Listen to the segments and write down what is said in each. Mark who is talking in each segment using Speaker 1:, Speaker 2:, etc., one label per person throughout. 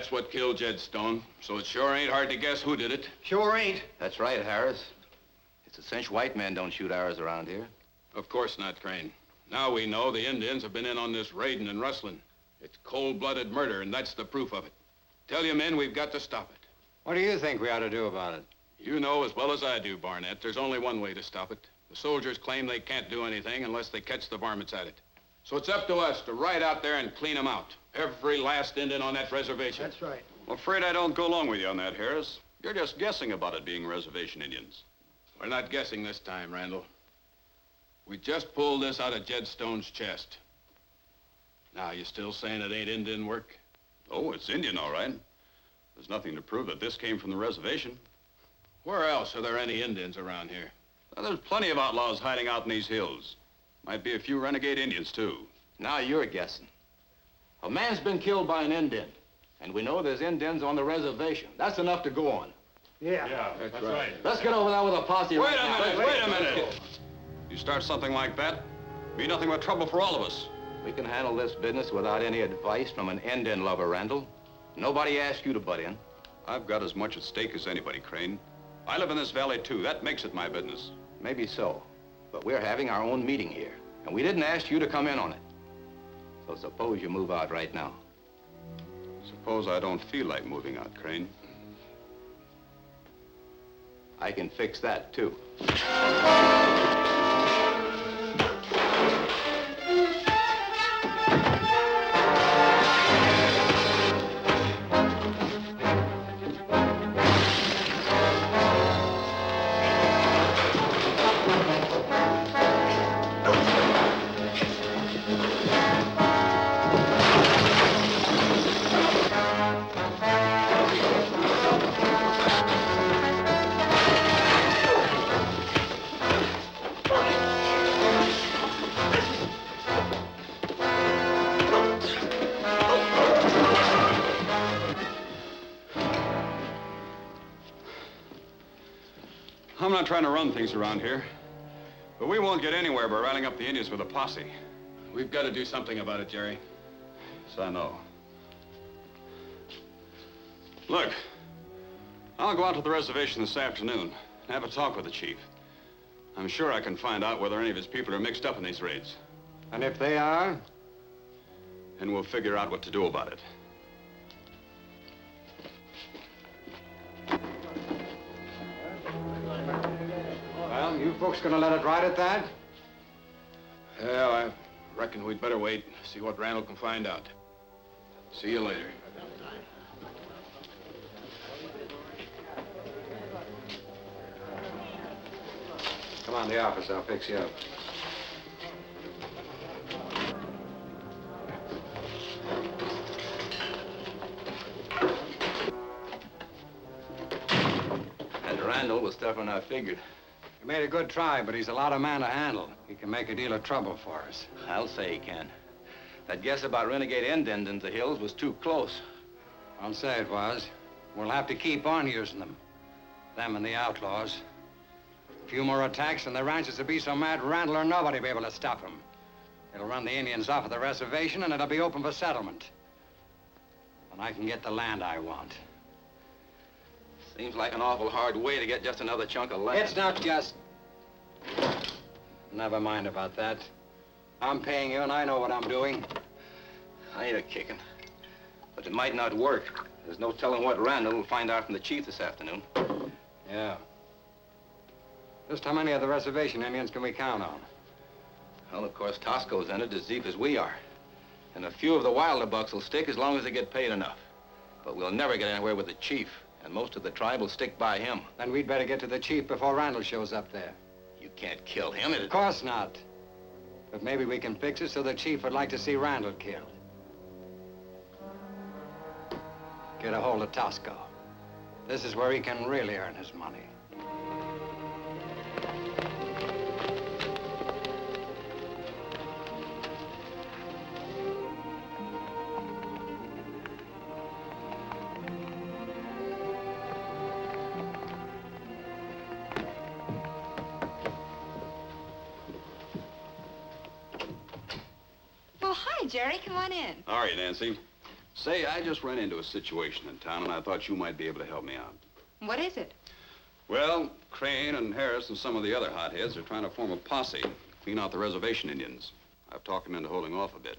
Speaker 1: That's what killed Jed Stone, so it sure ain't hard to guess who did it.
Speaker 2: Sure ain't.
Speaker 3: That's right, Harris. It's a cinch white men don't shoot arrows around here.
Speaker 1: Of course not, Crane. Now we know the Indians have been in on this raiding and rustling. It's cold-blooded murder, and that's the proof of it. Tell you men, we've got to stop it.
Speaker 2: What do you think we ought to do about it?
Speaker 1: You know as well as I do, Barnett, there's only one way to stop it. The soldiers claim they can't do anything unless they catch the varmints at it. So it's up to us to ride out there and clean them out. Every last Indian on that reservation.
Speaker 2: That's right.
Speaker 4: I'm afraid I don't go along with you on that, Harris. You're just guessing about it being reservation Indians.
Speaker 1: We're not guessing this time, Randall. We just pulled this out of Jed Stone's chest. Now, you still saying it ain't Indian work?
Speaker 4: Oh, it's Indian, all right. There's nothing to prove that this came from the reservation.
Speaker 1: Where else are there any Indians around here?
Speaker 4: Now, there's plenty of outlaws hiding out in these hills. Might be a few renegade Indians, too.
Speaker 3: Now you're guessing. A man's been killed by an Indian, and we know there's Indians on the reservation. That's enough to go on.
Speaker 2: Yeah.
Speaker 1: That's right.
Speaker 3: Let's get over there with a posse
Speaker 4: Wait
Speaker 3: right
Speaker 4: a
Speaker 3: now.
Speaker 4: minute, wait a minute. You start something like that, be nothing but trouble for all of us.
Speaker 3: We can handle this business without any advice from an Indian lover, Randall. Nobody asked you to butt in.
Speaker 4: I've got as much at stake as anybody, Crane. I live in this valley, too. That makes it my business.
Speaker 3: Maybe so, but we're having our own meeting here, and we didn't ask you to come in on it. So suppose you move out right now.
Speaker 4: Suppose I don't feel like moving out, Crane.
Speaker 3: I can fix that, too.
Speaker 4: I'm not trying to run things around here, but we won't get anywhere by rallying up the Indians with a posse.
Speaker 1: We've got to do something about it, Jerry.
Speaker 4: Yes, I know. Look, I'll go out to the reservation this afternoon and have a talk with the chief. I'm sure I can find out whether any of his people are mixed up in these raids.
Speaker 2: And if they are?
Speaker 4: And we'll figure out what to do about it.
Speaker 2: Well, you folks gonna let it ride at that?
Speaker 1: Yeah, I reckon we'd better wait, see what Randall can find out. See you later.
Speaker 2: Come on to the office, I'll fix you up.
Speaker 3: And Randall was tougher than I figured.
Speaker 2: He made a good try, but he's a lot of man to handle. He can make a deal of trouble for us.
Speaker 3: I'll say he can. That guess about renegade Indians in the hills was too close.
Speaker 2: I'll say it was. We'll have to keep on using them. Them and the outlaws. A few more attacks and the ranchers will be so mad Randall or nobody will be able to stop them. It'll run the Indians off of the reservation and it'll be open for settlement. And I can get the land I want.
Speaker 3: Seems like an awful hard way to get just another chunk of land.
Speaker 2: It's not just... Never mind about that. I'm paying you and I know what I'm doing.
Speaker 3: I ain't a kicking. But it might not work. There's no telling what Randall will find out from the chief this afternoon.
Speaker 2: Yeah. Just how many of the reservation Indians can we count on?
Speaker 3: Well, of course, Tosco's in it as deep as we are. And a few of the wilder bucks will stick as long as they get paid enough. But we'll never get anywhere with the chief, and most of the tribe will stick by him.
Speaker 2: Then we'd better get to the chief before Randall shows up there.
Speaker 3: You can't kill him.
Speaker 2: Of course not. But maybe we can fix it so the chief would like to see Randall killed. Get a hold of Tosco. This is where he can really earn his money.
Speaker 5: Well, hi, Jerry. Come on in.
Speaker 4: How are you, Nancy? Say, I just ran into a situation in town, and I thought you might be able to help me out.
Speaker 5: What is it?
Speaker 4: Well, Crane and Harris and some of the other hotheads are trying to form a posse to clean out the reservation Indians. I've talked them into holding off a bit.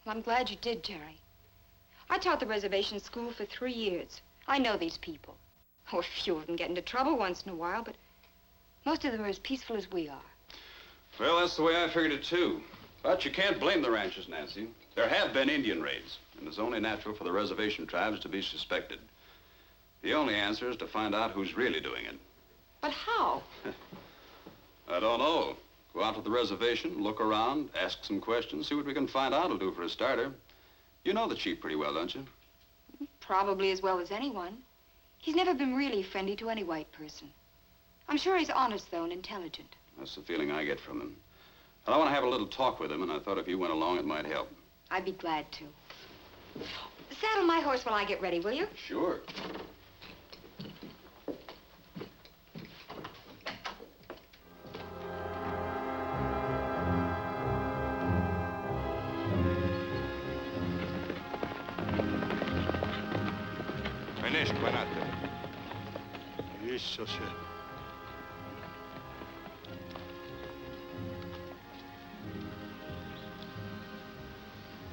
Speaker 5: Well, I'm glad you did, Jerry. I taught the reservation school for 3 years. I know these people. Oh, a few of them get into trouble once in a while, but most of them are as peaceful as we are.
Speaker 4: Well, that's the way I figured it, too. But you can't blame the ranchers, Nancy. There have been Indian raids, and it's only natural for the reservation tribes to be suspected. The only answer is to find out who's really doing it.
Speaker 5: But how?
Speaker 4: I don't know. Go out to the reservation, look around, ask some questions, see what we can find out will do for a starter. You know the chief pretty well, don't you?
Speaker 5: Probably as well as anyone. He's never been really friendly to any white person. I'm sure he's honest, though, and intelligent.
Speaker 4: That's the feeling I get from him. And I want to have a little talk with him, and I thought if you went along, it might help.
Speaker 5: I'd be glad to. Saddle my horse while I get ready, will you?
Speaker 4: Sure.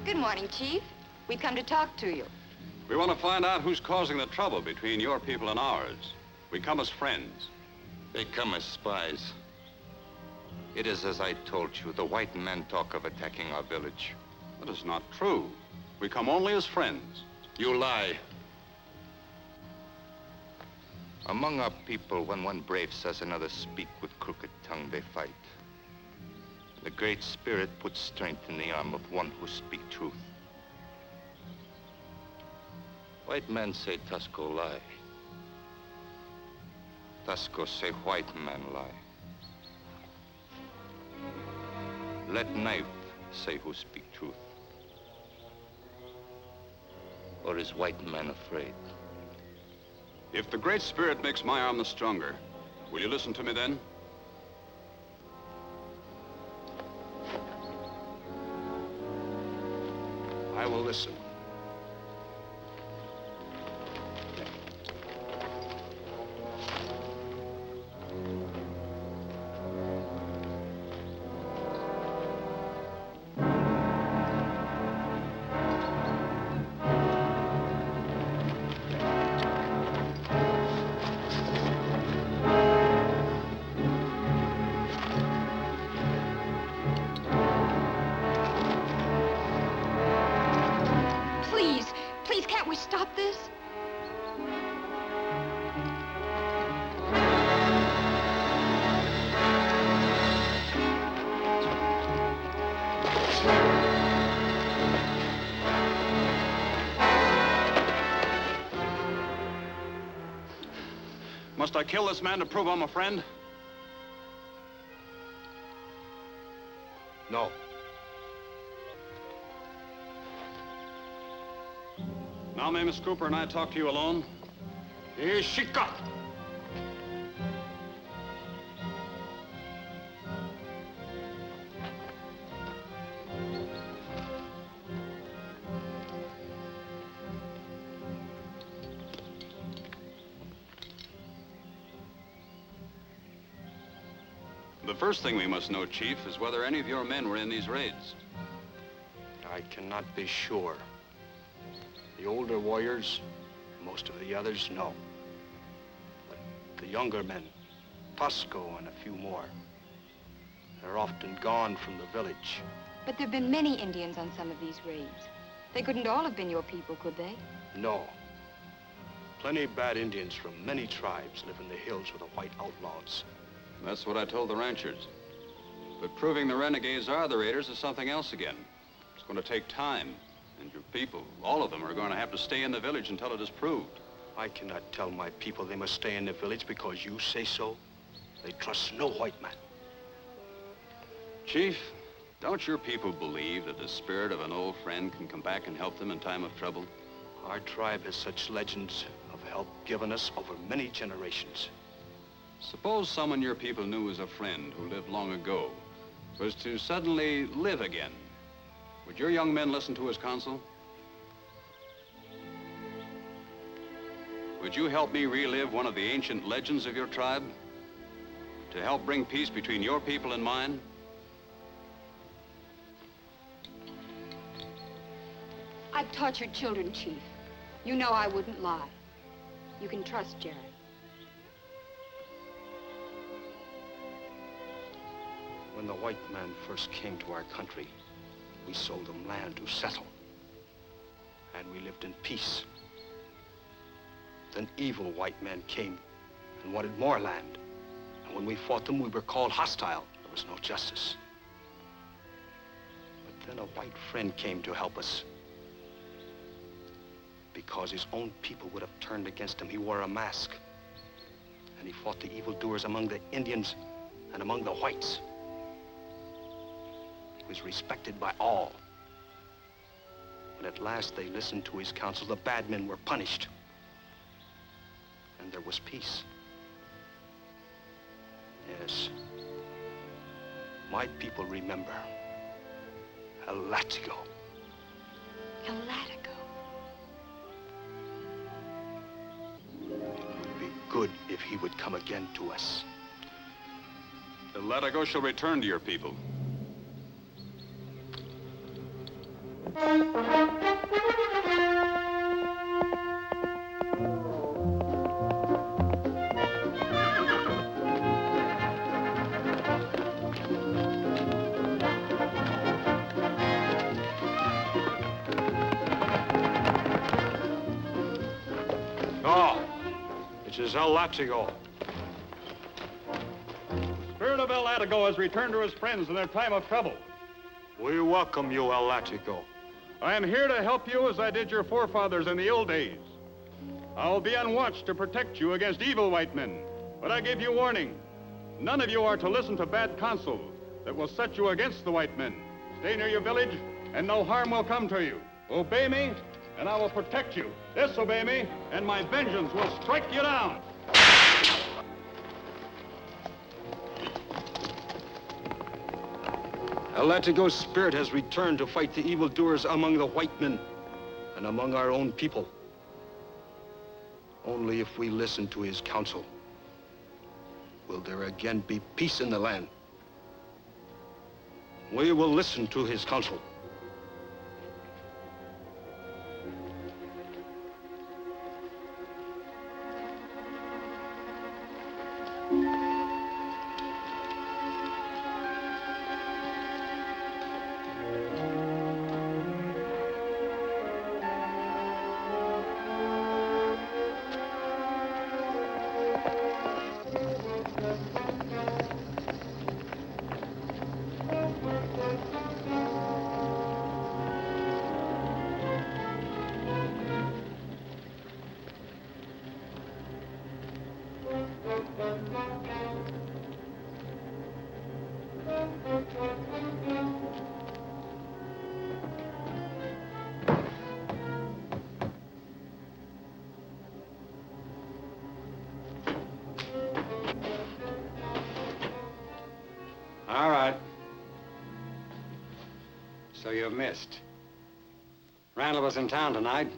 Speaker 5: Good morning, Chief. We've come to talk to you.
Speaker 4: We want to find out who's causing the trouble between your people and ours. We come as friends.
Speaker 3: They come as spies. It is as I told you. The white men talk of attacking our village.
Speaker 4: That is not true. We come only as friends.
Speaker 3: You lie. Among our people, when one brave says another speak with crooked tongue, they fight. The Great Spirit puts strength in the arm of one who speak truth. White men say Tasco lie. Tasco say white man lie. Let knife say who speak truth. Or is white man afraid?
Speaker 4: If the Great Spirit makes my arm the stronger, will you listen to me then?
Speaker 6: I will listen.
Speaker 4: Must I kill this man to prove I'm a friend?
Speaker 6: No.
Speaker 4: Now may Miss Cooper and I talk to you alone? Here she comes. The first thing we must know, Chief, is whether any of your men were in these raids.
Speaker 6: I cannot be sure. The older warriors, most of the others, no. But the younger men, Tosco and a few more, they're often gone from the village.
Speaker 5: But there've been many Indians on some of these raids. They couldn't all have been your people, could they?
Speaker 6: No. Plenty of bad Indians from many tribes live in the hills with the white outlaws.
Speaker 4: That's what I told the ranchers. But proving the renegades are the raiders is something else again. It's going to take time. And your people, all of them, are going to have to stay in the village until it is proved.
Speaker 6: I cannot tell my people they must stay in the village because you say so. They trust no white man.
Speaker 4: Chief, don't your people believe that the spirit of an old friend can come back and help them in time of trouble?
Speaker 6: Our tribe has such legends of help given us over many generations.
Speaker 4: Suppose someone your people knew was a friend who lived long ago was to suddenly live again. Would your young men listen to his counsel? Would you help me relive one of the ancient legends of your tribe? To help bring peace between your people and mine?
Speaker 5: I've taught your children, Chief. You know I wouldn't lie. You can trust Jerry.
Speaker 6: When the white man first came to our country, we sold them land to settle. And we lived in peace. Then evil white men came and wanted more land. And when we fought them, we were called hostile. There was no justice. But then a white friend came to help us. Because his own people would have turned against him, he wore a mask. And he fought the evildoers among the Indians and among the whites. He was respected by all. When at last they listened to his counsel, the bad men were punished. And there was peace. Yes. My people remember Latigo.
Speaker 5: Latigo.
Speaker 6: It would be good if he would come again to us.
Speaker 4: The Latigo shall return to your people.
Speaker 6: It is Latigo.
Speaker 7: Spirit of Latigo has returned to his friends in their time of trouble.
Speaker 6: We welcome you, Latigo.
Speaker 7: I am here to help you as I did your forefathers in the old days. I'll be on watch to protect you against evil white men. But I give you warning. None of you are to listen to bad counsel that will set you against the white men. Stay near your village, and no harm will come to you. Obey me, and I will protect you. Disobey me, and my vengeance will strike you down.
Speaker 6: Latigo's spirit has returned to fight the evildoers among the white men and among our own people. Only if we listen to his counsel will there again be peace in the land. We will listen to his counsel.
Speaker 2: All right. So you've missed. Randall was in town tonight.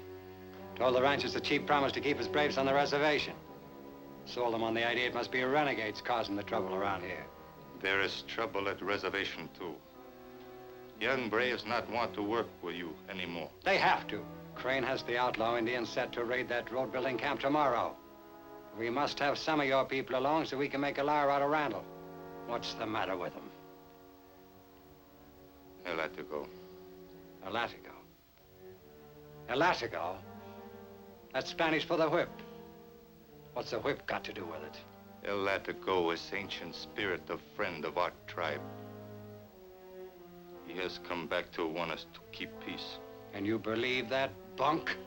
Speaker 2: Told the ranchers the chief promised to keep his braves on the reservation. Sold them on the idea it must be renegades causing the trouble around here.
Speaker 8: There is trouble at the reservation, too. Young braves not want to work with you anymore.
Speaker 2: They have to. Crane has the outlaw Indians set to raid that road-building camp tomorrow. We must have some of your people along so we can make a liar out of Randall. What's the matter with them?
Speaker 8: Latigo.
Speaker 2: Latigo. Latigo? That's Spanish for the whip. What's the whip got to do with it?
Speaker 8: Latigo is ancient spirit, a friend of our tribe. He has come back to want us to keep peace.
Speaker 2: And you believe that bunk?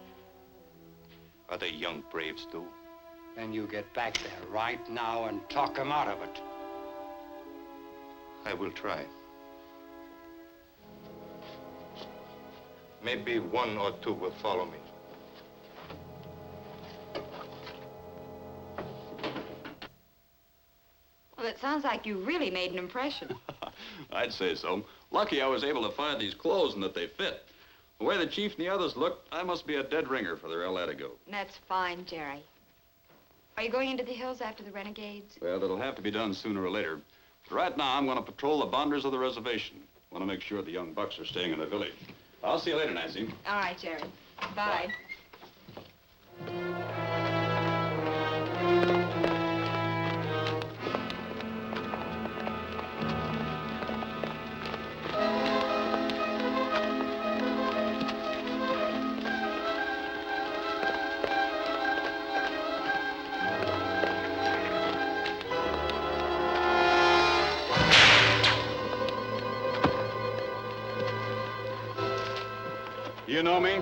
Speaker 8: Other young braves do.
Speaker 2: Then you get back there right now and talk him out of it.
Speaker 8: I will try. Maybe one or two will follow me.
Speaker 5: Well, it sounds like you really made an impression.
Speaker 4: I'd say so. Lucky I was able to find these clothes and that they fit. The way the chief and the others look, I must be a dead ringer for their Latigo.
Speaker 5: That's fine, Jerry. Are you going into the hills after the renegades?
Speaker 4: Well, it'll have to be done sooner or later. But right now, I'm going to patrol the boundaries of the reservation. I want to make sure the young bucks are staying in the village. I'll see you later, Nancy.
Speaker 5: All right, Jerry. Bye.
Speaker 7: You know me?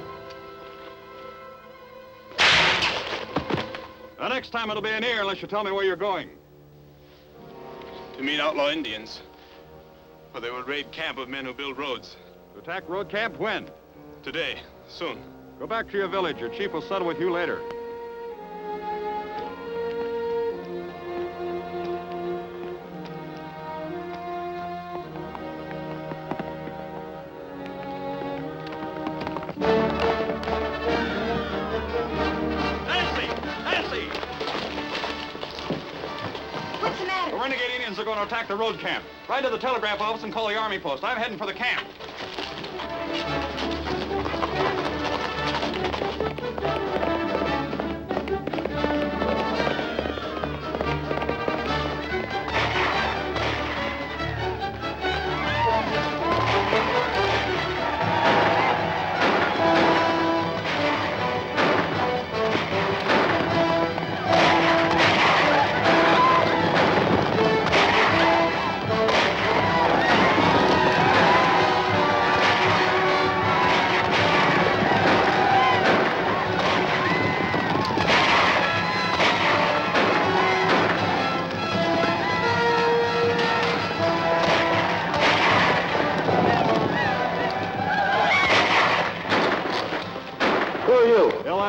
Speaker 7: The next time it'll be an ear unless you tell me where you're going.
Speaker 6: To meet outlaw Indians. Or they will raid camp of men who build roads.
Speaker 7: To attack road camp when?
Speaker 6: Today. Soon.
Speaker 7: Go back to your village. Your chief will settle with you later.
Speaker 5: Are
Speaker 7: going to attack the road camp. Ride to the telegraph office and call the army post. I'm heading for the camp.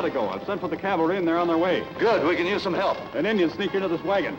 Speaker 7: Latigo. I've sent for the cavalry and they're on their way.
Speaker 3: Good, we can use some help.
Speaker 7: An Indian sneaked into this wagon.